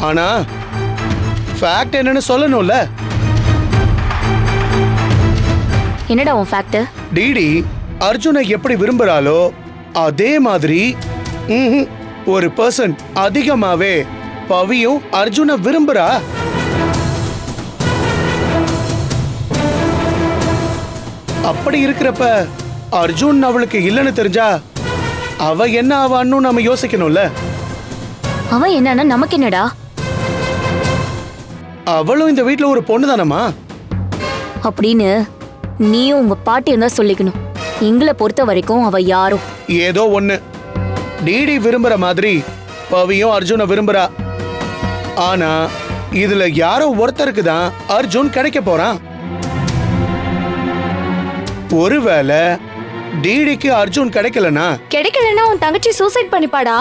ஆனா ஃபேக்ட் என்னன்னு சொல்லணும்ல. என்னடா உன் ஃபேக்ட்? டிடி அர்ஜுனை எப்படி விரும்புறாளோ அதே மாதிரி ஒரு பர்சன் அதிகமாவே பவியும் அர்ஜுனை விரும்புறா. அப்படி இருக்கிறப்ப அர்ஜுன் அவளுக்கு இல்லைன்னு தெரிஞ்சா அவ என்ன ஆவான்னு நம்ம யோசிக்கணும்ல. அவன் என்னன்னா நமக்கு என்னடா? அவளும் இந்த வீட்ல ஒரு பொண்ணு தானம்மா. அப்படின்னு நீயும் உங்க பாட்டியும் தான் சொல்லிக்கணும். எங்களை பொறுத்த வரைக்கும் அவ யாரும் ஏதோ ஒண்ணு டிடி விரும்புற மாதிரி பவியும் அர்ஜுனை விரும்புறா. ஆனா இதுல யாரோ ஒருத்தருக்கு தான் அர்ஜுன் கிடைக்க போறான். ஒருவேளை டிடிக்கு அர்ஜுன் கிடைக்கலனா உன் தங்கச்சி சூசைட் பண்ணிப்பாடா.